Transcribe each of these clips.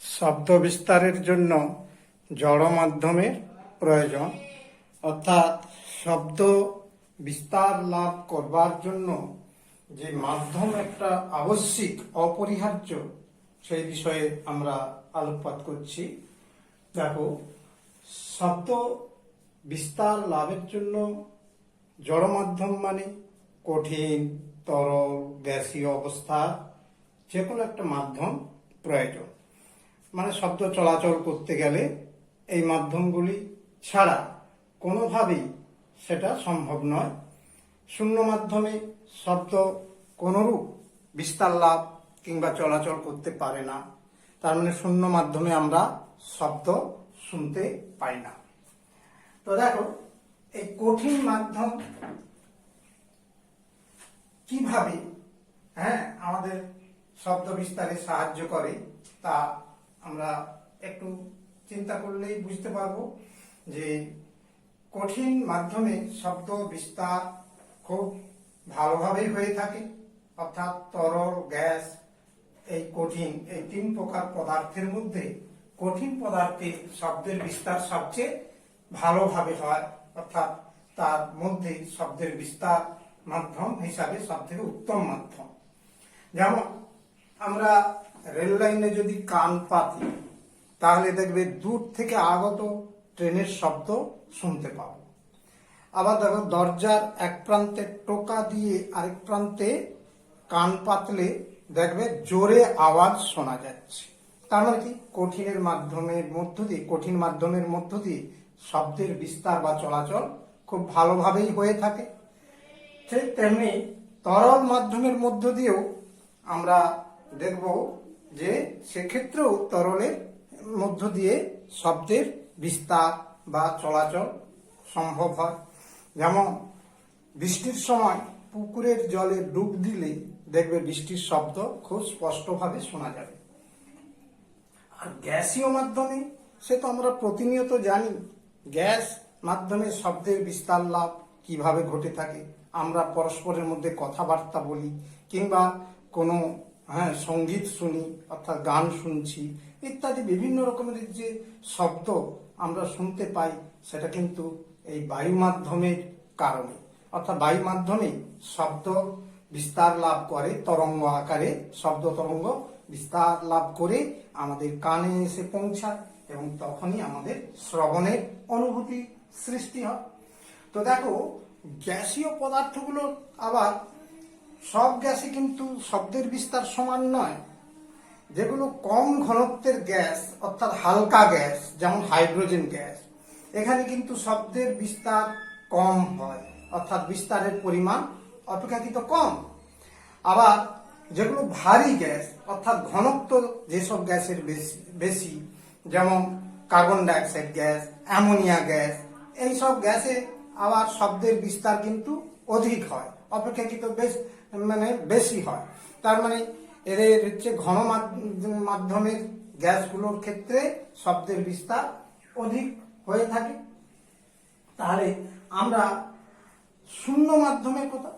শব্দ বিস্তারের জন্য জড় মাধ্যমের প্রয়োজন, অর্থাৎ শব্দ বিস্তার লাভ করবার জন্য যে মাধ্যম একটা আবশ্যিক অপরিহার্য, সেই বিষয়ে আমরা আলোকপাত করছি। দেখো, শব্দ বিস্তার লাভের জন্য জড় মাধ্যম মানে কঠিন, তরল, গ্যাসীয় অবস্থা যে কোনো একটা মাধ্যম প্রয়োজন। মানে শব্দ চলাচল করতে গেলে এই মাধ্যমগুলি ছাড়া কোনোভাবেই সেটা সম্ভব নয়। শূন্য মাধ্যমে শব্দ কোনরূপ বিস্তার লাভ কিংবা চলাচল করতে পারে না। তার মানে শূন্য মাধ্যমে আমরা শব্দ শুনতে পাই না। তো দেখো, এই কঠিন মাধ্যম কিভাবে আমাদের শব্দ বিস্তারে সাহায্য করে তা আমরা একটু চিন্তা করলেই বুঝতে পারবো যে কঠিন মাধ্যমে শব্দ বিস্তার খুব ভালোভাবেই হয়ে থাকে। অর্থাৎ তরল, গ্যাস, এই কঠিন, এই তিন প্রকার পদার্থের মধ্যে কঠিন পদার্থে শব্দের বিস্তার সবচেয়ে ভালোভাবে হয়। অর্থাৎ তার মধ্যে শব্দের বিস্তার মাধ্যম হিসাবে সব থেকে উত্তম মাধ্যম। যেমন আমরা রেল লাইনে যদি কান পাতি, তাহলে দেখবে দূর থেকে আগত ট্রেনের শব্দ শুনতে পাবো। আবার দেখো, দরজার এক প্রান্তে টোকা দিয়ে আরেক প্রান্তে কান পাতলে দেখবে জোরে আওয়াজ শোনা যাচ্ছে। তার মানে কি, কঠিন মাধ্যমের মধ্য দিয়ে শব্দের বিস্তার বা চলাচল খুব ভালোভাবেই হয়ে থাকে। ঠিক তেমনি তরল মাধ্যমের মধ্য দিয়েও আমরা দেখব যে সেক্ষেত্রেও তরলের মধ্য দিয়ে শব্দের বিস্তার বা চলাচল সম্ভব হয়। যেমন বৃষ্টির সময় পুকুরের জলে ডুব দিলে দেখবে বৃষ্টির শব্দ খুব স্পষ্টভাবে শোনা যাবে। আর গ্যাসীয় মাধ্যমে, সে তো আমরা প্রতিনিয়ত জানি, গ্যাস মাধ্যমে শব্দের বিস্তার লাভ কিভাবে ঘটে থাকে। আমরা পরস্পরের মধ্যে কথাবার্তা বলি কিংবা কোনো সঙ্গীত শুনি, অর্থাৎ গান শুনছি ইত্যাদি বিভিন্ন রকমের যে শব্দ আমরা শুনতে পাই, সেটা কিন্তু এই বায়ু মাধ্যমের কারণে। অর্থাৎ বায়ু মাধ্যমে শব্দ বিস্তার লাভ করে, তরঙ্গ আকারে শব্দ তরঙ্গ বিস্তার লাভ করে আমাদের কানে এসে পৌঁছায় এবং তখনই আমাদের শ্রবণের অনুভূতি সৃষ্টি হয়। তো দেখো, গ্যাসীয় পদার্থগুলো আবার সব গ্যাসে কিন্তু শব্দের বিস্তার সমান নয়। যেগুলো কম ঘনত্বের গ্যাস, অর্থাৎ হালকা গ্যাস, যেমন হাইড্রোজেন গ্যাস, এখানে কিন্তু শব্দের বিস্তার কম হয়, অর্থাৎ বিস্তারের পরিমাণ অপেক্ষাকৃত কম। আবার যেগুলো ভারী গ্যাস, অর্থাৎ ঘনত্ব যেসব গ্যাসের বেশি, যেমন carbon dioxide gas, ammonia gas, এইসব গ্যাসে আবার শব্দের বিস্তার কিন্তু অধিক হয়, অপেক্ষাকৃত বেশি হয়। তার মানে এদের হচ্ছে ঘন মাধ্যমের গ্যাসগুলোর ক্ষেত্রে শব্দের বিস্তার অধিক হয়ে থাকে। তাহলে আমরা শূন্য মাধ্যমের কথা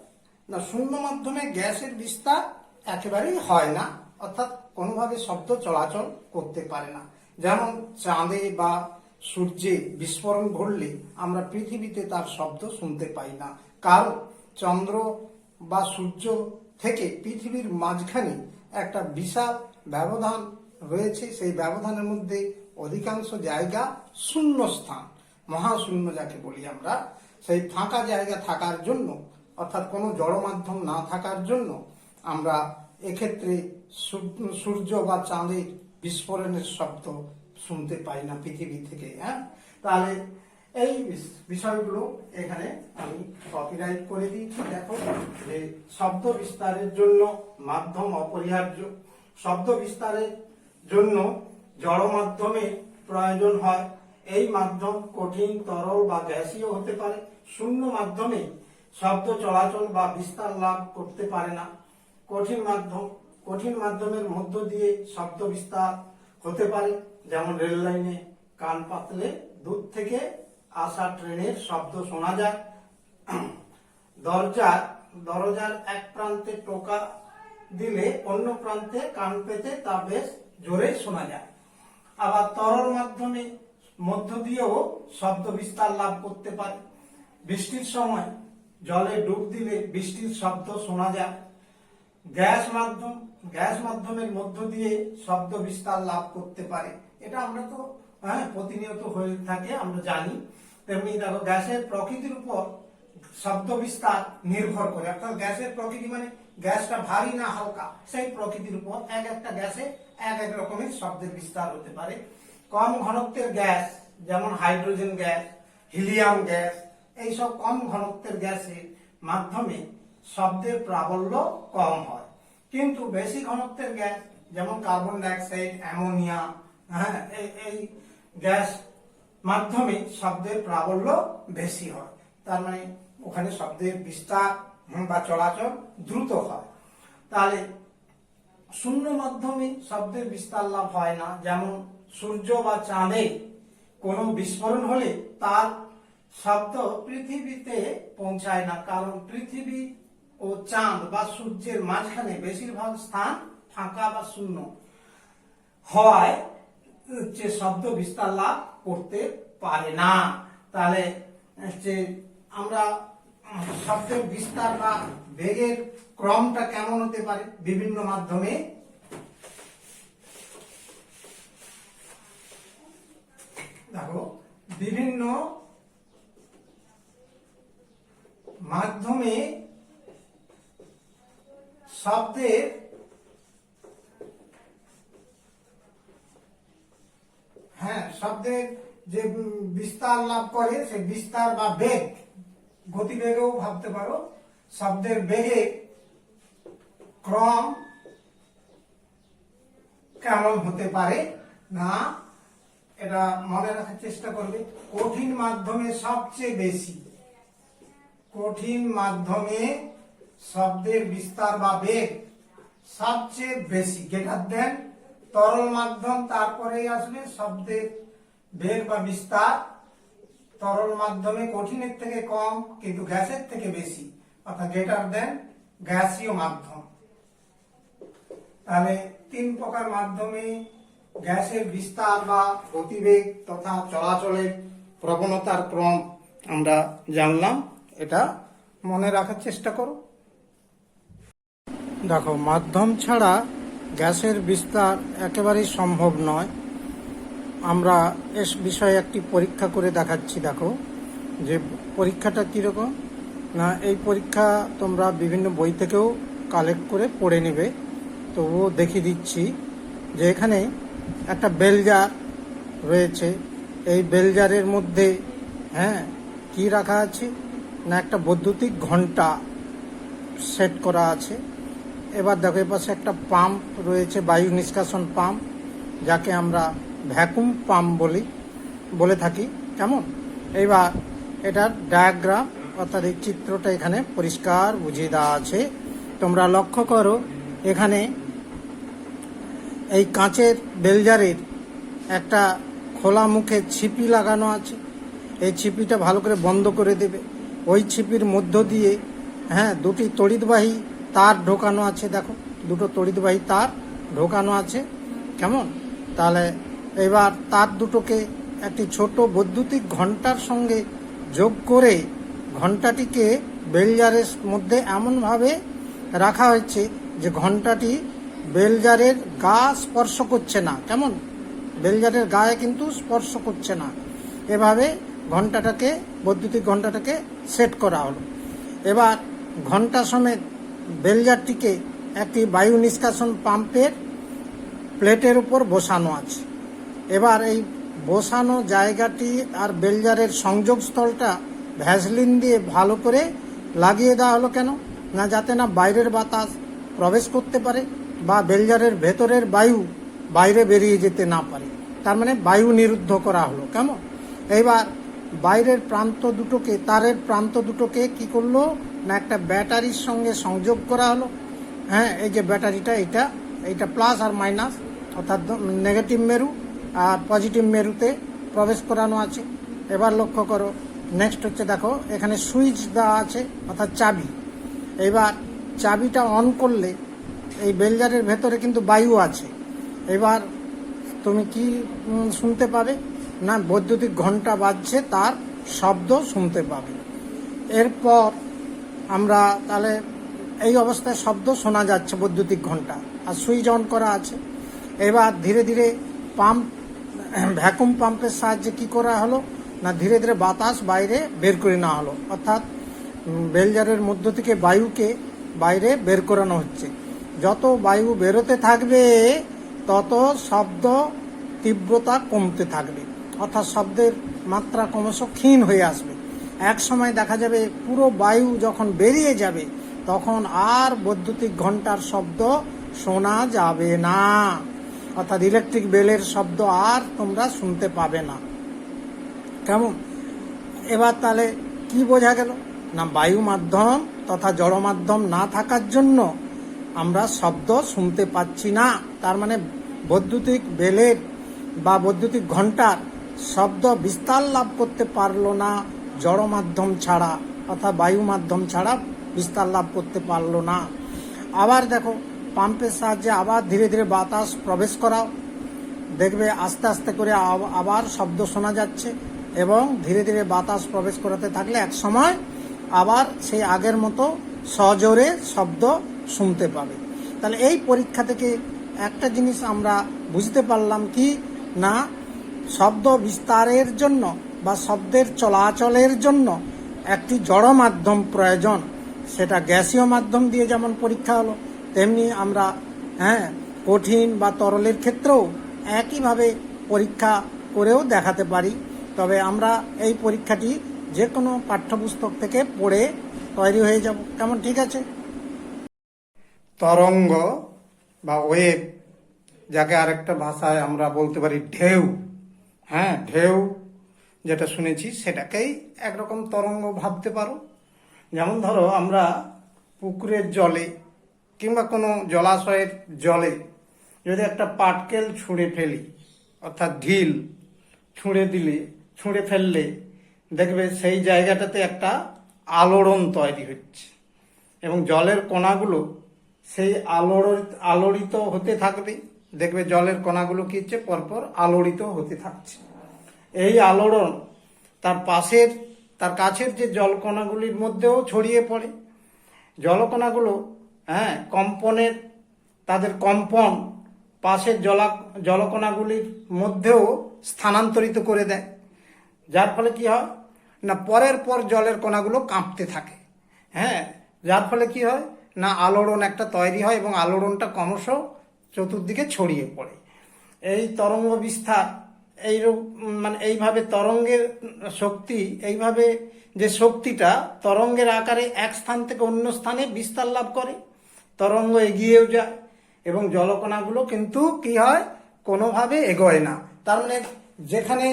না, শূন্য মাধ্যমে গ্যাসের বিস্তার একেবারেই হয় না, অর্থাৎ কোনোভাবে শব্দ চলাচল করতে পারে না। যেমন চাঁদে বা সূর্যে বিস্ফোরণ ঘটলে আমরা পৃথিবীতে তার শব্দ শুনতে পাই না, কারণ চন্দ্র বা সূর্য থেকে পৃথিবীর মাঝখানে একটা বিশাল ব্যবধান রয়েছে। সেই ব্যবধানের মধ্যে অধিকাংশ জায়গা শূন্য স্থান, মহাশূন্য যাকে বলি আমরা। সেই ফাঁকা জায়গা থাকার জন্য, অর্থাৎ কোনো জড় মাধ্যম না থাকার জন্য আমরা এক্ষেত্রে সূর্য বা চাঁদের বিস্ফোরণের শব্দ শুনতে পাই না পৃথিবী থেকে। তাহলে এই বিষয়গুলো এখানে আমি কপিরাইট করে দিয়েছি। দেখো, যে শব্দ বিস্তারের জন্য মাধ্যম অপরিহার্য। শব্দ বিস্তারের জন্য জড় মাধ্যমে প্রয়োজন হয়। এই মাধ্যম কঠিন, তরল বা গ্যাসীয় হতে পারে। শূন্য মাধ্যমে শব্দ চলাচল বা বিস্তার লাভ করতে পারে না। কঠিন মাধ্যমের মধ্য দিয়ে শব্দ বিস্তার হতে পারে। যেমন রেল লাইনে কান পাতলে দূর থেকে আসা ট্রেনের শব্দ শোনা যায়। দরজার এক প্রান্তে টোকা দিলে অন্য প্রান্তে কান পেতে তা বেশ জোরে শোনা যায়। আবার তরল মাধ্যমে মধ্য দিয়েও শব্দ বিস্তার লাভ করতে পারে। বৃষ্টির সময় জলে ডুব দিলে বৃষ্টির শব্দ শোনা যায়। গ্যাস মাধ্যমের মধ্য দিয়ে শব্দ বিস্তার লাভ করতে পারে। এটা আমরা তো প্রতিনিয়ত হয়ে থাকে, আমরা জানি। তেমনি দেখো, গ্যাসের প্রকৃতির উপর শব্দ বিস্তার নির্ভর করে। অর্থাৎ গ্যাসের প্রকৃতি মানে গ্যাসটা ভারী না হালকা, সেই প্রকৃতির উপর এক একটা গ্যাসে এক এক রকমের শব্দের বিস্তার হতে পারে। কম ঘনত্বের গ্যাস যেমন হাইড্রোজেন গ্যাস, হিলিয়াম গ্যাস, এইসব কম ঘনত্বের গ্যাসের মাধ্যমে শব্দের প্রাবল্য কম হয়। কিন্তু বেশি ঘনত্বের গ্যাস যেমন কার্বন ডাইঅক্সাইড, অ্যামোনিয়া, এই গ্যাস মাধ্যমে শব্দের প্রাবল্য বেশি হয়। তার মানে ওখানে শব্দের বিস্তার বা চলাচল দ্রুত হয়। তাহলে শূন্য মাধ্যমে শব্দের বিস্তার লাভ হয় না। যেমন সূর্য বা চাঁদে কোনো বিস্ফোরণ হলে তার শব্দ পৃথিবীতে পৌঁছায় না, কারণ পৃথিবী ও চাঁদ বা সূর্যের মাঝখানে বেশিরভাগ স্থান ফাঁকা বা শূন্য হওয়ায় যে শব্দ বিস্তার লাভ করতে পারে না। তাহলে যে আমরা শব্দের বিস্তার বা বেগের ক্রমটা কেমন হতে পারে বিভিন্ন মাধ্যমে, দেখো বিভিন্ন মাধ্যমে শব্দের শব্দের যে বিস্তার লাভ করে সে বিস্তার বা বেগ, গতিবেগও ভাবতে পারো। শব্দের বেগে ক্রম কেমন হতে পারে না, এটা মনে রাখার চেষ্টা করবে। কঠিন মাধ্যমে সবচেয়ে বেশি, কঠিন মাধ্যমে শব্দের বিস্তার বা বেগ সবচেয়ে বেশি, গ্রেটার দেন তরল মাধ্যম, তারপরেই আসবে শব্দের বেগ বা বিস্তার। তরল মাধ্যমে কঠিনের থেকে কম কিন্তু গ্যাসের থেকে বেশি, অর্থাৎ গ্রেটার দেন গ্যাসীয় মাধ্যম। তাহলে তিন প্রকার মাধ্যমে গ্যাসের বিস্তার বা গতিবেগ তথা চলাচলের প্রবণতার ক্রম আমরা জানলাম। এটা মনে রাখার চেষ্টা করো। দেখো, মাধ্যম ছাড়া গ্যাসের বিস্তার একেবারেই সম্ভব নয়। আমরা এ বিষয়ে একটি পরীক্ষা করে দেখাচ্ছি। দেখো যে পরীক্ষাটা কীরকম না, এই পরীক্ষা তোমরা বিভিন্ন বই থেকেও কালেক্ট করে পড়ে নেবে। তবুও দেখিয়ে দিচ্ছি যে এখানে একটা বেলজার রয়েছে। এই বেলজারের মধ্যে কি রাখা আছে না, একটা বৈদ্যুতিক ঘন্টা সেট করা আছে। এবার দেখো, এর পাশে একটা পাম্প রয়েছে, বায়ু নিষ্কাশন পাম্প, যাকে আমরা ভ্যাকুম পাম্প বলে থাকি। কেমন? এবার এটার ডায়াগ্রাম অর্থাৎ এই চিত্রটা এখানে পরিষ্কার বুঝিয়ে দেওয়া আছে। তোমরা লক্ষ্য করো, এখানে এই কাঁচের বেলজারের একটা খোলা মুখে ছিপি লাগানো আছে। এই ছিপিটা ভালো করে বন্ধ করে দেবে। ওই ছিপির মধ্য দিয়ে দুটি তড়িৎবাহী তার ঢোকানো আছে। দেখো, দুটো তড়িৎবাহী তার ঢোকানো আছে। কেমন? তাহলে এবার তার দুটোকে একটি ছোট বৈদ্যুতিক ঘন্টার সঙ্গে যোগ করে ঘন্টাটিকে বেলজারের মধ্যে এমনভাবে রাখা হয়েছে যে ঘন্টাটি বেলজারের গা স্পর্শ করছে না। কেমন? বেলজারের গায়ে কিন্তু স্পর্শ করছে না। এভাবে বৈদ্যুতিক ঘন্টাটাকে সেট করা হলো। এবার ঘন্টা সমেত বেলজারটিকে একটি বায়ু নিষ্কাশন পাম্পের প্লেটের উপর বসানো আছে। এবার এই বসানো জায়গাটি আর বেলজারের সংযোগস্থলটা ভ্যাসলিন দিয়ে ভালো করে লাগিয়ে দেওয়া হলো। কেন না, যাতে না বাইরের বাতাস প্রবেশ করতে পারে বা বেলজারের ভেতরের বায়ু বাইরে বেরিয়ে যেতে না পারে। তার মানে বায়ু নিরুদ্ধ করা হলো। কেমন? এইবার বাইরের তারের প্রান্ত দুটোকে কি করলো না, একটা ব্যাটারির সঙ্গে সংযোগ করা হলো। এই যে ব্যাটারিটা, এইটা প্লাস আর মাইনাস অর্থাৎ নেগেটিভ মেরু আর পজিটিভ মেরুতে প্রবেশ করানো আছে। এবার লক্ষ্য করো, নেক্সট হচ্ছে, দেখো এখানে সুইচ দেওয়া আছে অর্থাৎ চাবি। এবার চাবিটা অন করলে এই বেলজারের ভেতরে কিন্তু বায়ু আছে। এবার তুমি কি শুনতে পাবে? না বৈদ্যুতিক ঘন্টা বাজছে তার শব্দ শুনতে পাবে। এরপর আমরা তাহলে এই অবস্থায় শব্দ শোনা যাচ্ছে বৈদ্যুতিক ঘন্টা, আর সুইচ অন করা আছে। এবার ধীরে ধীরে পাম্প, ভ্যাকুম পাম্পের সাহায্যে কি করা হলো না ধীরে ধীরে বাতাস বাইরে বের করে নেওয়া হলো, অর্থাৎ বেলজারের মধ্য থেকে বায়ুকে বাইরে বের করানো হচ্ছে। যত বায়ু বেরোতে থাকবে তত শব্দ তীব্রতা কমতে থাকবে, অর্থাৎ শব্দের মাত্রা ক্রমশ ক্ষীণ হয়ে আসবে। এক সময় দেখা যাবে পুরো বায়ু যখন বেরিয়ে যাবে তখন আর বৈদ্যুতিক ঘন্টার শব্দ শোনা যাবে না, অর্থাৎ ইলেকট্রিক বেলের শব্দ আর তোমরা শুনতে পাবে না। কেমন? এবার তাহলে কি বোঝা গেল না বায়ু মাধ্যম তথা জড় মাধ্যম না থাকার জন্য আমরা শব্দ শুনতে পাচ্ছি না। তার মানে বৈদ্যুতিক বেলের বা বৈদ্যুতিক ঘন্টার শব্দ বিস্তার লাভ করতে পারলো না জড় মাধ্যম ছাড়া, অর্থাৎ বায়ু মাধ্যম ছাড়া বিস্তার লাভ করতে পারলো না। আবার দেখো পাম্পের সাহায্যে আবার ধীরে ধীরে বাতাস প্রবেশ করাও, দেখবে আস্তে আস্তে করে আবার শব্দ শোনা যাচ্ছে, এবং ধীরে ধীরে বাতাস প্রবেশ করাতে থাকলে এক সময় আবার সেই আগের মতো সজোরে শব্দ শুনতে পাবে। তাহলে এই পরীক্ষা থেকে একটা জিনিস আমরা বুঝতে পারলাম কি না শব্দ বিস্তারের জন্য বা শব্দের চলাচলের জন্য একটি জড় মাধ্যম প্রয়োজন। সেটা গ্যাসীয় মাধ্যম দিয়ে যেমন পরীক্ষা হলো, তেমনি আমরা কঠিন বা তরলের ক্ষেত্রেও একইভাবে পরীক্ষা করেও দেখাতে পারি। তবে আমরা এই পরীক্ষাটি যে কোনো পাঠ্যপুস্তক থেকে পড়ে তৈরি হয়ে যাব। কেমন? ঠিক আছে। তরঙ্গ বা ওয়েভ, যাকে আরেকটা ভাষায় আমরা বলতে পারি ঢেউ, ঢেউ যেটা শুনেছি সেটাকেই একরকম তরঙ্গ ভাবতে পারো। যেমন ধরো আমরা পুকুরের জলে কিংবা কোনো জলাশয়ের জলে যদি একটা পাটকেল ছুঁড়ে ফেলি, অর্থাৎ ঢিল ছুঁড়ে ফেললে দেখবে সেই জায়গাটাতে একটা আলোড়ন তৈরি হচ্ছে, এবং জলের কণাগুলো সেই আলোড়িত হতে থাকবে। দেখবে জলের কণাগুলো কি হচ্ছে পরপর আলোড়িত হতে থাকছে। এই আলোড়ন তার কাছের যে জলকণাগুলির মধ্যেও ছড়িয়ে পড়ে। জলকণাগুলো তাদের কম্পন পাশের জলকণাগুলির মধ্যেও স্থানান্তরিত করে দেয়, যার ফলে কি হয় না পরের পর জলের কণাগুলো কাঁপতে থাকে। যার ফলে কি হয় না আলোড়ন একটা তৈরি হয়, এবং আলোড়নটা ক্রমশ চতুর্দিকে ছড়িয়ে পড়ে। এই তরঙ্গ বিস্তার এইভাবে তরঙ্গের শক্তি, এইভাবে যে শক্তিটা তরঙ্গের আকারে এক স্থান থেকে অন্য স্থানে বিস্তার লাভ করে, তরঙ্গ এগিয়েও যায়, এবং জলকণাগুলো কিন্তু কি হয় কোনোভাবে এগোয় না। তার মানে যেখানে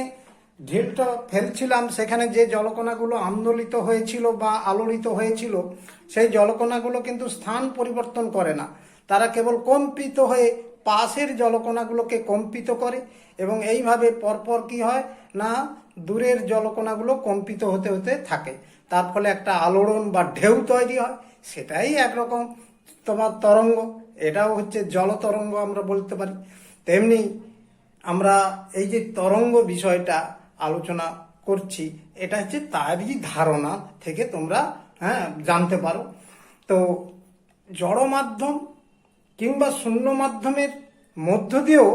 ঢিলটা ফেলছিলাম সেখানে যে জলকণাগুলো আন্দোলিত হয়েছিল বা আলোড়িত হয়েছিল, সেই জলকণাগুলো কিন্তু স্থান পরিবর্তন করে না, তারা কেবল কম্পিত হয়ে পাশের জলকণাগুলোকে কম্পিত করে, এবং এইভাবে পরপর কি হয় না দূরের জলকণাগুলো কম্পিত হতে হতে থাকে। তার ফলে একটা আলোড়ন বা ঢেউ তৈরি হয়, সেটাই একরকম তোমার তরঙ্গ। এটাও হচ্ছে জলতরঙ্গ আমরা বলতে পারি। তেমনি আমরা এই যে তরঙ্গ বিষয়টা আলোচনা করছি, এটা হচ্ছে তারই ধারণা থেকে তোমরা জানতে পারো। তো জড় মাধ্যম কিংবা শূন্য মাধ্যমের মধ্য দিয়েও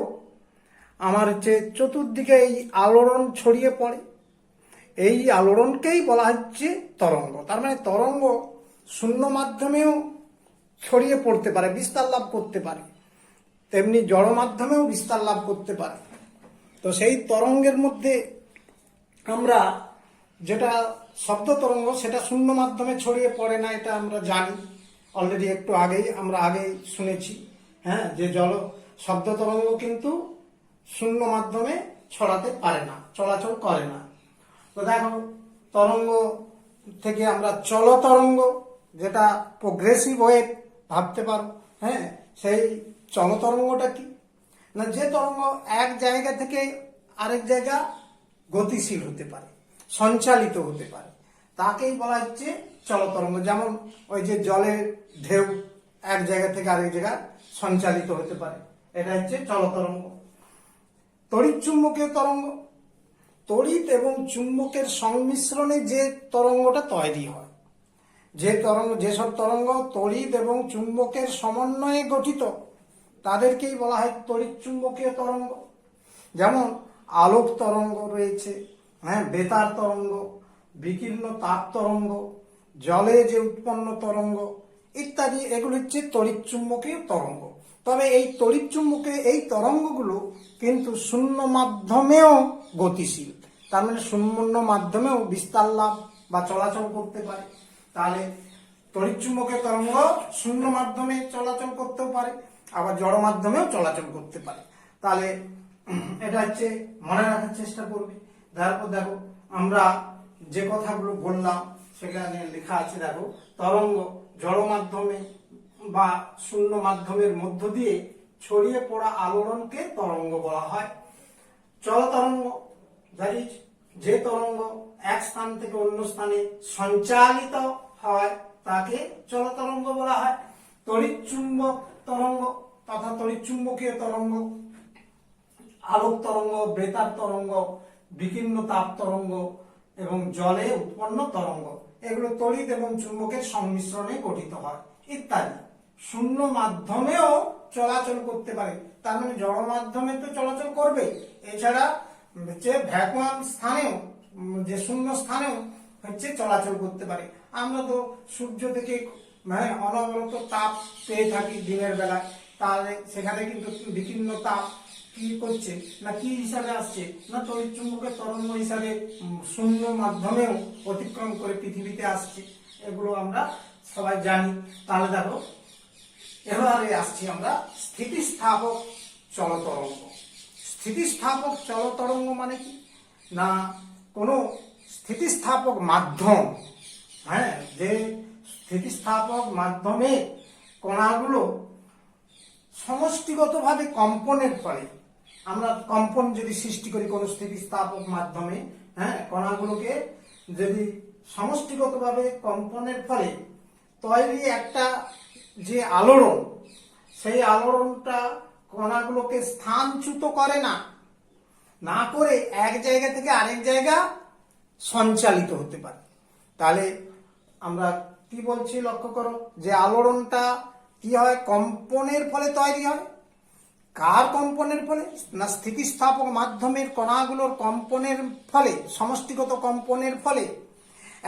আমার হচ্ছে চতুর্দিকে এই আলোড়ন ছড়িয়ে পড়ে, এই আলোড়নকেই বলা হচ্ছে তরঙ্গ। তার মানে তরঙ্গ শূন্য মাধ্যমেও ছড়িয়ে পড়তে পারে, বিস্তার লাভ করতে পারে, তেমনি জড় মাধ্যমেও বিস্তার লাভ করতে পারে। তো সেই তরঙ্গের মধ্যে আমরা যেটা শব্দ তরঙ্গ, সেটা শূন্য মাধ্যমে ছড়িয়ে পড়ে না, এটা আমরা জানি অলরেডি, একটু আমরা আগেই শুনেছি যে শব্দ তরঙ্গ কিন্তু শূন্য মাধ্যমে ছড়াতে পারে না, চলাচল করে না। তো দেখো তরঙ্গ থেকে আমরা চল তরঙ্গ, যেটা প্রোগ্রেসিভ ওয়েভ ভাবতে পারো। সেই চল তরঙ্গটা কি না যে তরঙ্গ এক জায়গা থেকে আরেক জায়গা গতিশীল হতে পারে, সঞ্চালিত হতে পারে, তাকেই বলা হচ্ছে চলতরঙ্গ। যেমন ওই যে জলের ঢেউ এক জায়গা থেকে আরেক জায়গা সঞ্চালিত হতে পারে, এটা হচ্ছে চলতরঙ্গ। তড়িৎ চুম্বকীয় তরঙ্গ, তড়িৎ এবং চুম্বকের সংমিশ্রণে যে তরঙ্গটা তৈরি হয়, যেসব তরঙ্গ তড়িৎ এবং চুম্বকের সমন্বয়ে গঠিত তাদেরকেই বলা হয় তড়িৎ চুম্বকীয় তরঙ্গ। যেমন আলোক তরঙ্গ রয়েছে, বেতার তরঙ্গ, বিকীর্ণ তাপ তরঙ্গ, জলে যে উৎপন্ন তরঙ্গ ইত্যাদি, এগুলো হচ্ছে তড়িৎ চুম্বকীয় তরঙ্গ। তবে এই তড়িৎ চুম্বকীয় এই তরঙ্গগুলো কিন্তু শূন্য মাধ্যমেও গতিশীল, তার মানে শূন্য মাধ্যমেও বিস্তার লাভ বা চলাচল করতে পারে। তাহলে তড়িৎ চুম্বকীয় তরঙ্গ শূন্য মাধ্যমে চলাচল করতেও পারে, আবার জড় মাধ্যমেও চলাচল করতে পারে। তাহলে এটা হচ্ছে মনে রাখার চেষ্টা করবে। তারপর দেখো আমরা যে কথাগুলো বললাম সেখানে লেখা আছে, দেখো তরঙ্গ জড় মাধ্যমে বা শূন্য মাধ্যমের মধ্য দিয়ে ছড়িয়ে পড়া আলোড়নকে তরঙ্গ বলা হয়। চল তরঙ্গ, দ্যাট ইজ যে তরঙ্গ এক স্থান থেকে অন্য স্থানে সঞ্চালিত হয় তাকে চল তরঙ্গ বলা হয়। তড়িৎ চুম্বক তরঙ্গ তথা তড়িৎ চুম্বকীয় তরঙ্গ, আলোক তরঙ্গ, বেতার তরঙ্গ, বিকীর্ণ তাপ তরঙ্গ এবং জলে উৎপন্ন তরঙ্গ, এগুলো তড়িৎ এবং চুম্বকের সংমিশ্রণে গঠিত হয় ইত্যাদি। শূন্য মাধ্যমেও চলাচল করতে পারে, তার মানে জড় মাধ্যমে তো চলাচল করবে, এছাড়া হচ্ছে ভ্যাকুয়াম স্থানেও, যে শূন্য স্থানেও হচ্ছে চলাচল করতে পারে। আমরা তো সূর্য থেকে অনবরত তাপ পেয়ে থাকি দিনের বেলা, তাহলে সেখানে কিন্তু বিকীর্ণ তাপ কি করছে না কি হিসাবে আসছে না তড়িৎ চুম্বকের তরঙ্গ হিসাবে শূন্য মাধ্যমেও অতিক্রম করে পৃথিবীতে আসছে, এগুলো আমরা সবাই জানি। তাহলে দেখো এবারে আসছি আমরা স্থিতিস্থাপক চলতরঙ্গ। স্থিতিস্থাপক চলতরঙ্গ মানে কি না কোনো স্থিতিস্থাপক মাধ্যম, যে স্থিতিস্থাপক মাধ্যমে কণাগুলো সমষ্টিগতভাবে কম্পনের ফলে, আমরা কম্পন যদি সৃষ্টি করি কোনো স্থিতিস্থাপক মাধ্যমে, কণাগুলোকে যদি সমষ্টিগতভাবে কম্পনের ফলে তৈরি একটা যে আলোড়ন, সেই আলোড়নটা কণাগুলোকে স্থানচ্যুত করে না করে এক জায়গা থেকে আরেক জায়গা সঞ্চালিত হতে পারে। তাহলে আমরা কি বলছি লক্ষ্য করো, যে আলোড়নটা কি হয় কম্পনের ফলে তৈরি হয়। কার কম্পনের ফলে না স্থিতিস্থাপক মাধ্যমের কণাগুলোর কম্পনের ফলে, সমষ্টিগত কম্পনের ফলে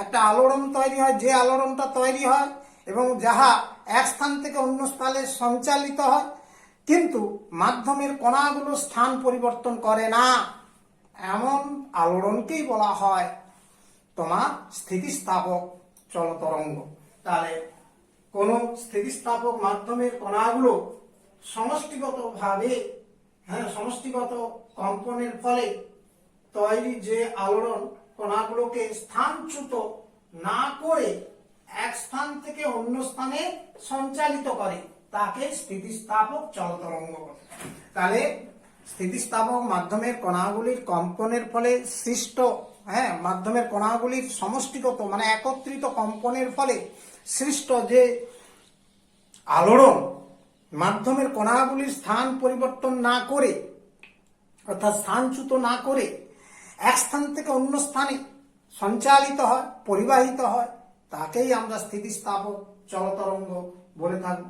একটা আলোড়ন তৈরি হয়। যে আলোড়নটা তৈরি হয় এবং যাহা এক স্থান থেকে অন্য স্থানে সঞ্চালিত হয়, কিন্তু মাধ্যমের কণাগুলো স্থান পরিবর্তন করে না, এমন আলোড়নকেই বলা হয় তোমার স্থিতিস্থাপক চলতরঙ্গ। তাহলে কোন স্থিতিস্থাপক মাধ্যমের কণাগুলো সমষ্টিগতভাবে সমষ্টিগত কম্পনের ফলে তৈরি যে আলোড়ন কণাগুলোকে স্থানচ্যুত না করে এক স্থান থেকে অন্য স্থানে সঞ্চালিত করে তাকে স্থিতিস্থাপক চলতরঙ্গ বলে। তাহলে স্থিতিস্থাপক মাধ্যমের কণাগুলির কম্পনের ফলে সৃষ্ট, মাধ্যমের কণাগুলির সমষ্টিগত মানে একত্রিত কম্পনের ফলে সৃষ্ট যে আলোড়ন মাধ্যমের কণাগুলির স্থান পরিবর্তন না করে, অর্থাৎ স্থানচ্যুত না করে এক স্থান থেকে অন্য স্থানে সঞ্চালিত হয়, পরিবাহিত হয়, তাকেই আমরা স্থিতিস্থাপক চলতরঙ্গ বলে থাকব।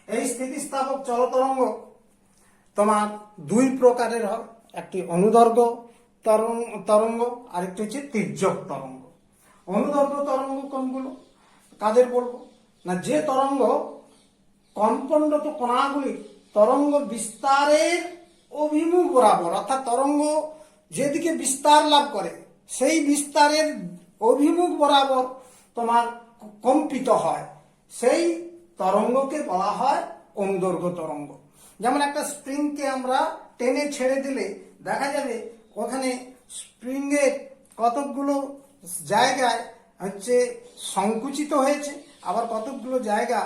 এই স্থিতিস্থাপক চলতরঙ্গ তোমার দুই প্রকারের হয়, একটি অনুদৈর্ঘ্য তরঙ্গ, আরেকটি হচ্ছে তির্যক তরঙ্গ। অনুদৈর্ঘ্য তরঙ্গ কোনগুলো, কাদের বলবো না যে তরঙ্গ কম্পনরত কণাগুলি তরঙ্গ বিস্তারের অভিমুখ বরাবর, অর্থাৎ তরঙ্গ যেদিকে বিস্তার লাভ করে সেই বিস্তারের অভিমুখ বরাবর তোমার কম্পিত হয়, সেই তরঙ্গকে বলা হয় অনুদৈর্ঘ্য তরঙ্গ। যেমন একটা স্প্রিংকে আমরা টেনে ছেড়ে দিলে দেখা যাবে ওখানে স্প্রিংয়ের কতকগুলো জায়গায় হচ্ছে সংকুচিত হয়েছে, আবার কতকগুলো জায়গা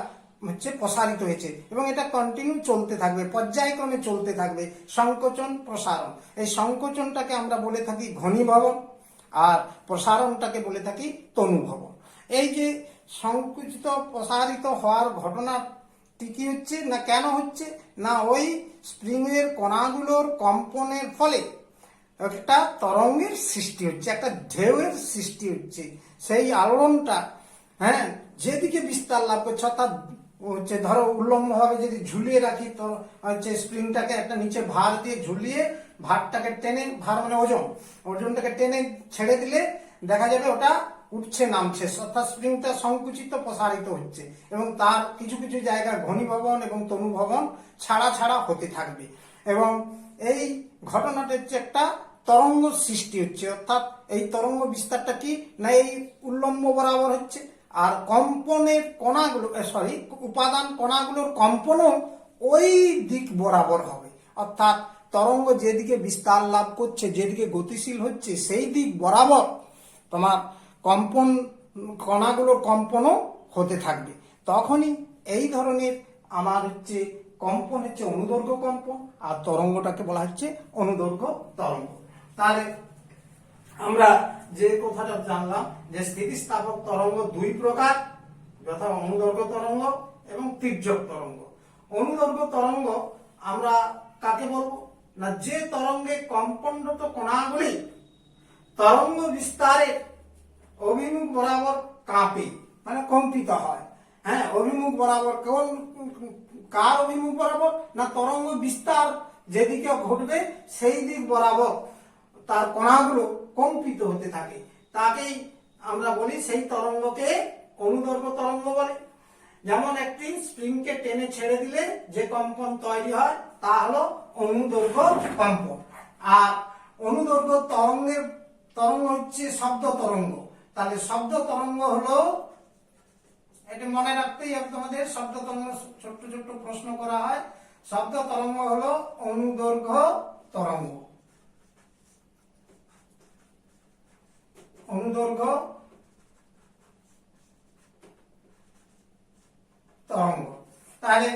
হচ্ছে প্রসারিত হয়েছে, এবং এটা কন্টিনিউ চলতে থাকবে, পর্যায়ক্রমে চলতে থাকবে, সংকোচন প্রসারণ। এই সংকোচনটাকে আমরা বলে থাকি ঘনীভবন, আর প্রসারণটাকে বলে থাকি তনুভবন। এই যে সংকুচিত প্রসারিত হওয়ার ঘটনাটি কি হচ্ছে না কেন হচ্ছে না ওই স্প্রিং এর কণাগুলোর কম্পনের ফলে একটা তরঙ্গের সৃষ্টি হচ্ছে, একটা ঢেউয়ের সৃষ্টি হচ্ছে। সেই আলোড়নটা হ্যাঁ যেদিকে বিস্তার লাভ করছে, অর্থাৎ হচ্ছে ধরো উল্লম্ব ভাবে যদি ঝুলিয়ে রাখি, তো হচ্ছে স্প্রিংটাকে একটা নিচে ভার দিয়ে ঝুলিয়ে ভারটাকে টেনে, ভার মানে ওজনটাকে টেনে ছেড়ে দিলে দেখা যাবে ওটা উঠছে নামছে, অর্থাৎ স্প্রিংটা সংকুচিত প্রসারিত হচ্ছে এবং তার কিছু কিছু জায়গায় ঘনীভবন এবং তনুভবন ছাড়া ছাড়া হতে থাকবে। এবং এই ঘটনাটা হচ্ছে একটা তরঙ্গ সৃষ্টি হচ্ছে, অর্থাৎ এই তরঙ্গ বিস্তারটা কি না এই উল্লম্ব বরাবর হচ্ছে, আর কম্পনের কণাগুলো উপাদান কণাগুলোর কম্পনও ওই দিক বরাবর হবে, অর্থাৎ তরঙ্গ যেদিকে বিস্তার লাভ করছে, যেদিকে গতিশীল হচ্ছে, সেই দিক বরাবর তোমার কম্পন কণাগুলোর কম্পনও হতে থাকবে। তখনই এই ধরনের আমার হচ্ছে কম্পন হচ্ছে অনুদৈর্ঘ্য কম্পন, আর তরঙ্গটাকে বলা হচ্ছে অনুদৈর্ঘ্য তরঙ্গ। তাহলে আমরা যে কথাটা জানলাম যে স্থিতিস্থাপক তরঙ্গ দুই প্রকার, যথা অনুদৈর্ঘ্য তরঙ্গ এবং তির্যক তরঙ্গ। অনুদৈর্ঘ্য তরঙ্গ আমরা কাকে বলবো না, যে তরঙ্গে কম্পনরত কণাগুলি তরঙ্গ বিস্তারের অভিমুখ বরাবর কাঁপে, মানে কম্পিত হয়। হ্যাঁ, অভিমুখ বরাবর, কোন কার অভিমুখ বরাবর না তরঙ্গ বিস্তার যেদিকে ঘটবে সেই দিক বরাবর তার কণাগুলো কম্পিত হতে থাকে, তাকেই আমরা বলি, সেই তরঙ্গকে অনুদৈর্ঘ্য তরঙ্গ বলে। যেমন একটি স্প্রিংকে টেনে ছেড়ে দিলে যে কম্পন তৈরি হয় তা হলো অনুদৈর্ঘ্য কম্পন। আর অনুদৈর্ঘ্য তরঙ্গ হচ্ছে শব্দ তরঙ্গ। তাহলে শব্দ তরঙ্গ হলো, এটা মনে রাখতেই হবে তোমাদের, শব্দ তরঙ্গ ছোট্ট ছোট্ট প্রশ্ন করা হয়। শব্দ তরঙ্গ হলো অনুদৈর্ঘ্য তরঙ্গ। অনুদৈর্ঘ্য তরঙ্গ। তাহলে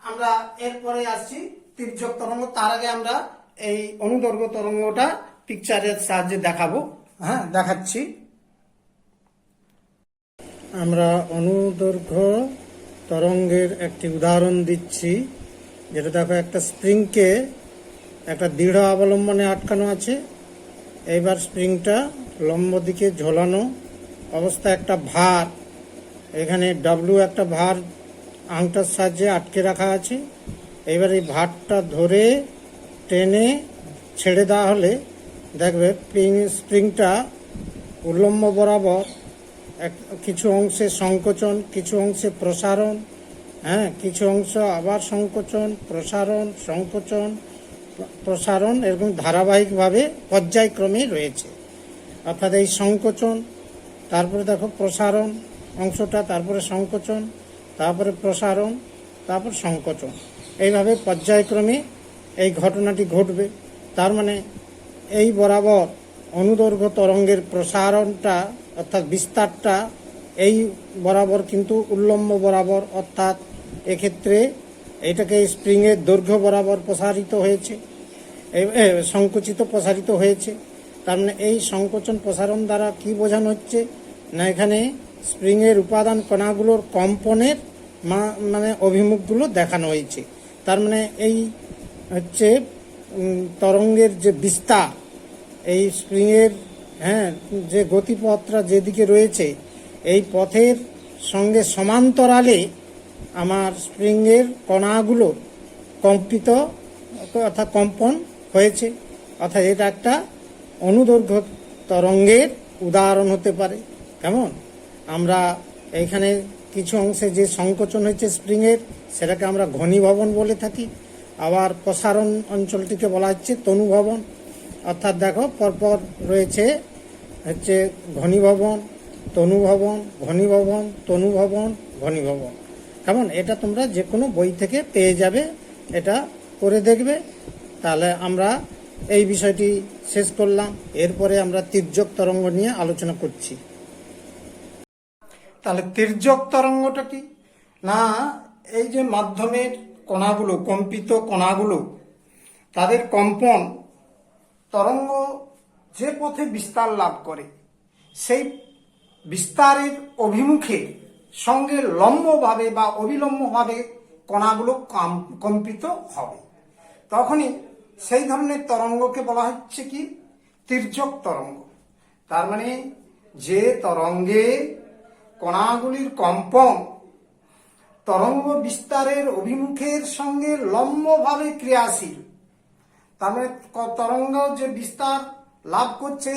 আমরা এরপরে আসছি তির্যক তরঙ্গ। তার আগে আমরা এই অনুদৈর্ঘ্য তরঙ্গটা পিকচারের সাহায্যে দেখাবো। হ্যাঁ, দেখাচ্ছি। আমরা অনুদৈর্ঘ্য তরঙ্গের একটি উদাহরণ দিচ্ছি, যেটা দেখো একটা স্প্রিংকে একটা দৃঢ় অবলম্বনে আটকানো আছে। এইবার স্প্রিংটা লম্ব দিকে ঝোলানো অবস্থা, একটা ভার এখানে ডব্লিউ একটা ভার আংটার সাহায্যে আটকে রাখা আছে। এবার এই ভারটা ধরে টেনে ছেড়ে দেওয়া হলে দেখবে স্প্রিংটা উল্লম্ব বরাবর কিছু অংশে সংকোচন, কিছু অংশে প্রসারণ, হ্যাঁ কিছু অংশ আবার সংকোচন, প্রসারণ, সংকোচন, প্রসারণ এরকম ধারাবাহিকভাবে পর্যায়ক্রমে রয়েছে। অর্থাৎ এই সংকোচন, তারপরে দেখো প্রসারণ অংশটা, তারপরে সংকোচন, তারপরে প্রসারণ, তারপর সংকোচন, এইভাবে পর্যায়ক্রমে এই ঘটনাটি ঘটবে। তার মানে এই বরাবর অনুদৈর্ঘ্য তরঙ্গের প্রসারণটা অর্থাৎ বিস্তারটা এই বরাবর কিন্তু উল্লম্ব বরাবর, অর্থাৎ এক্ষেত্রে এটাকে স্প্রিংয়ের দৈর্ঘ্য বরাবর প্রসারিত হয়েছে, সংকুচিত প্রসারিত হয়েছে। তার মানে এই সংকোচন প্রসারণ দ্বারা কি বোঝানো হচ্ছে না, এখানে স্প্রিংয়ের উপাদান কণাগুলোর কম্পনের মানে অভিমুখগুলো দেখানো হয়েছে। তার মানে এই হচ্ছে তরঙ্গের যে বিস্তার, এই স্প্রিংয়ের যে গতিপথটা যেদিকে রয়েছে এই পথের সঙ্গে সমান্তরালে আমার স্প্রিংয়ের কণাগুলো কম্পিত অর্থাৎ কম্পন হয়েছে। অর্থাৎ এটা একটা অনুদৈর্ঘ্য তরঙ্গের উদাহরণ হতে পারে। কেমন, আমরা এইখানে কিছু অংশে যে সংকোচন হয়েছে স্প্রিংয়ের, সেটাকে আমরা ঘনীভবন বলে থাকি। আবার প্রসারণ অঞ্চলটিকে বলা হচ্ছে তনুভবন। অর্থাৎ দেখো পরপর রয়েছে হচ্ছে ঘনীভবন, তনুভবন, ঘনীভবন, তনুভবন, ঘনীভবন। কেমন, এটা তোমরা যে কোনো বই থেকে পেয়ে যাবে, এটা করে দেখবে। তাহলে আমরা এই বিষয়টি শেষ করলাম। এরপরে আমরা তির্যক তরঙ্গ নিয়ে আলোচনা করছি। তাহলে তির্যক তরঙ্গটা কি না, এই যে মাধ্যমের কণাগুলো, কম্পিত কণাগুলো, তাদের কম্পন তরঙ্গ যে পথে বিস্তার লাভ করে সেই বিস্তারের অভিমুখে সঙ্গে লম্বভাবে বা অবিলম্বভাবে কণাগুলো কম্পিত হবে। তখনই সেই ধরনের তরঙ্গকে বলা হচ্ছে কি তির্যক তরঙ্গ। তার মানে যে তরঙ্গে কণাগুলির কম্পন তরঙ্গ বিস্তারের অভিমুখের সঙ্গে লম্বভাবে ক্রিয়াশীল। তার মানে তরঙ্গ যে বিস্তার লাভ করছে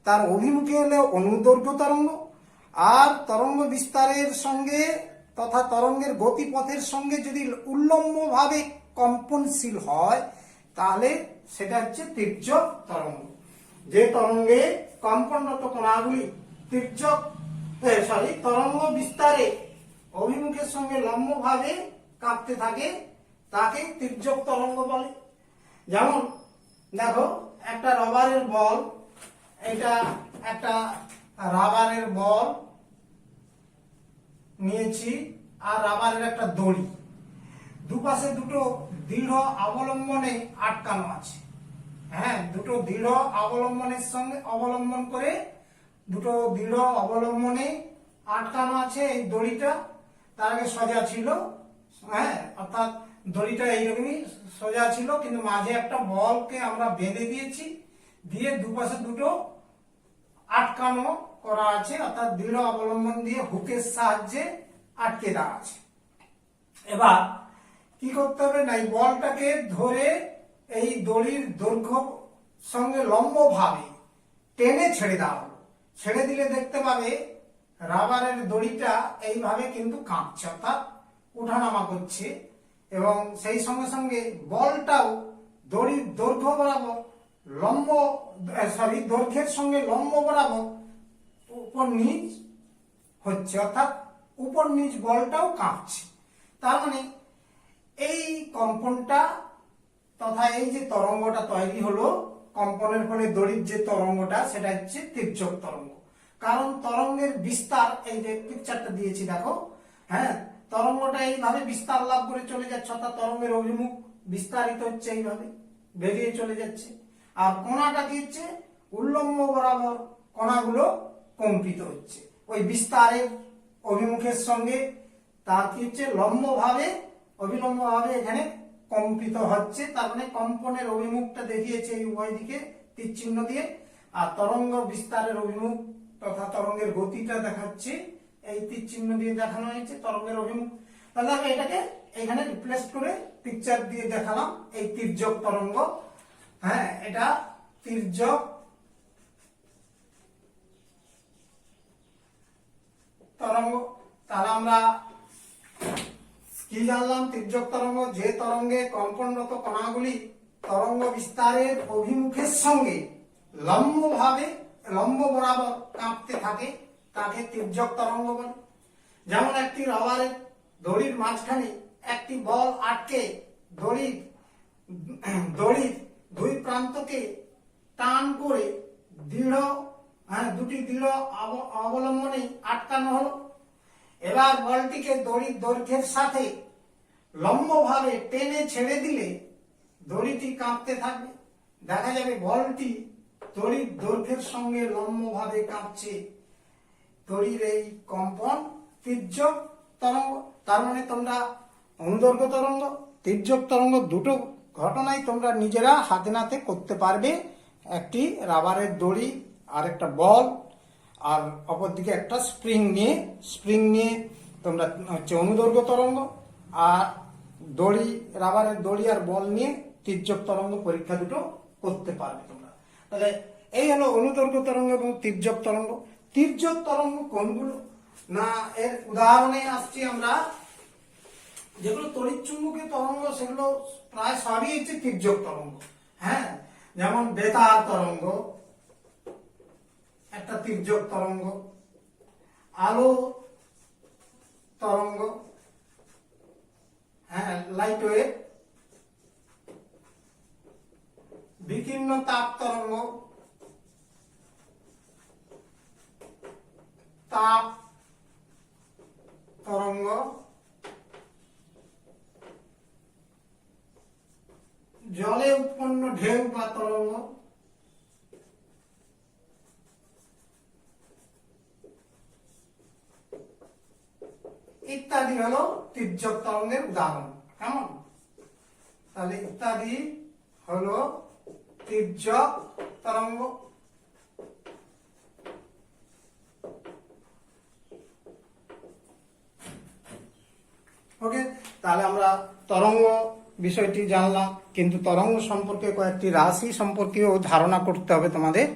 তার অভিমুখে হলে অনুদৈর্ঘ্য তরঙ্গ, আর তরঙ্গ বিস্তারের সঙ্গে তথা তরঙ্গের গতিপথের সঙ্গে যদি উল্লম্বভাবে কম্পনশীল হয় তাহলে সেটা হচ্ছে তির্যক তরঙ্গ। যে তরঙ্গে কম্পনরত কণাগুলি তরঙ্গ বিস্তারে অভিমুখের সঙ্গে লম্বভাবে কাঁপতে থাকে তাকে তির্যক তরঙ্গ বলে। যেমন দেখো একটা রবারের বল, এটা একটা রাবারের বল নিয়েছি আর রাবারের একটা দড়ি, দুপাশে দুটো দৃঢ় অবলম্বনে আটকানো আছে। হ্যাঁ, দুটো দৃঢ় অবলম্বনের সঙ্গে অবলম্বন করে দুটো দৃঢ় অবলম্বনে আটকানো আছে। এই দড়িটা তার আগে সোজা ছিল, হ্যাঁ, অর্থাৎ দড়িটা এইরকমই সোজা ছিল, কিন্তু মাঝে একটা বলকে আমরা বেঁধে দিয়েছি, দিয়ে দুপাশে দুটো আটকানো করা আছে, অর্থাৎ দৃঢ় অবলম্বন দিয়ে হুকের সাহায্যে আটকে দেওয়া আছে। এবার কি করতে হবে না, এই বলটাকে ধরে এই দড়ির দৈর্ঘ্য সঙ্গে লম্বভাবে টেনে ছেড়ে দেওয়া হলো। ছেড়ে দিলে দেখতে পাবে রাবারের দড়িটা এইভাবে কিন্তু কাঁপছে, অর্থাৎ উঠানামা করছে, এবং সেই সঙ্গে সঙ্গে বলটাও দড়ির দৈর্ঘ্য বরাবর দৈর্ঘ্যের সঙ্গে লম্ব বরাবর উপর নিচ হচ্ছে, অর্থাৎ উপর নিচ বলটাও কাঁপছে। তার মানে এই কম্পনটা তথা এই যে তরঙ্গটা তৈরি হলো কম্পনের ফলে দড়ির যে তরঙ্গটা, সেটা হচ্ছে তির্যক তরঙ্গ। কারণ তরঙ্গের বিস্তার, এই যে পিকচারটা দিয়েছি দেখো, হ্যাঁ, তরঙ্গটা এইভাবে বিস্তার লাভ করে চলে যাচ্ছে, অর্থাৎ তরঙ্গের অভিমুখ বিস্তারিত হচ্ছে, এইভাবে বেরিয়ে চলে যাচ্ছে। আর কণাটা কি হচ্ছে, উল্লম্ব বরাবর কণাগুলো কম্পিত হচ্ছে ওই বিস্তারের অভিমুখের সঙ্গে, তার কি হচ্ছে লম্বভাবে অবিলম্বভাবে এখানে কম্পিত হচ্ছে। তার মানে কম্পনের অভিমুখটা দেখিয়েছে এই উভয় দিকে তীর চিহ্ন দিয়ে, আর তরঙ্গ বিস্তারের অভিমুখ তথা তরঙ্গের গতিটা দেখাচ্ছে এই তীর চিহ্ন দিয়ে দেখানো হয়েছে তরঙ্গের অভিমুখ। তাহলে আমি এটাকে এখানে রিপ্লেস করে পিকচার দিয়ে দেখালাম এই তির্যক তরঙ্গ। হ্যাঁ, এটা তির্যক তরঙ্গ। তাহলে আমরা কি জানলাম, তির্যক তরঙ্গ যে তরঙ্গে কম্পনরত কণাগুলি তরঙ্গ বিস্তারের অভিমুখের সঙ্গে লম্ব বরাবর কাঁপতে থাকে তাকে তির্যক তরঙ্গ বলে। যেমন একটি রবারের দড়ির মাঝখানে একটি বল আটকে দড়ির দুই প্রান্তকে টান করে দুটি দৃঢ় অবলম্বনে আটকানো হলো। এবার বলটিকে দড়ির দৈর্ঘ্যের সাথে লম্বভাবে টেনে ছেড়ে দিলে দড়িটি কাঁপতে থাকবে। দেখা যাবে বলটি দড়ির দৈর্ঘ্যের সঙ্গে লম্বভাবে কাঁপছে। দড়ির এই কম্পন তির্যক তরঙ্গ। তার মানে তোমরা অনুদৈর্ঘ্য তরঙ্গ, তির্যক তরঙ্গ দুটো ঘটনাই তোমরা নিজেরা হাতে নাতে করতে পারবে। একটি রাবারের দড়ি আর একটা বল, আর অপরদিকে একটা স্প্রিং নিয়ে তোমরা হচ্ছে অনুদৈর্ঘ্য তরঙ্গ, আর রাবারের দড়ি আর বল নিয়ে তির্যক তরঙ্গ পরীক্ষা দুটো করতে পারবে তোমরা। তাহলে এই হলো অনুদৈর্ঘ্য তরঙ্গ এবং তির্যক তরঙ্গ। তির্যক তরঙ্গ কোনগুলো না, এর উদাহরণে আসছি আমরা। যেগুলো তড়িৎচুম্বকীয় তরঙ্গ সেগুলো প্রায় সবই হচ্ছে তির্যক তরঙ্গ। হ্যাঁ, যেমন বেতার তরঙ্গ একটা তির্যক তরঙ্গ, আলো তরঙ্গ, হ্যাঁ, লাইট ওয়েভ, বিকীর্ণ তাপ তরঙ্গ, তাপ তরঙ্গ, জলে উৎপন্ন ঢেউ বা তরঙ্গ, ইত্যাদি হলো তির্যক তরঙ্গের উদাহরণ। কেমন? তাহলে ইত্যাদি হলো তির্যক তরঙ্গ। ওকে, তাহলে আমরা তরঙ্গ বিষয়টি জানলাম, কিন্তু তরঙ্গ সম্পর্কে কয়েকটি রাশি সম্পর্কেও ধারণা করতে হবে তোমাদের।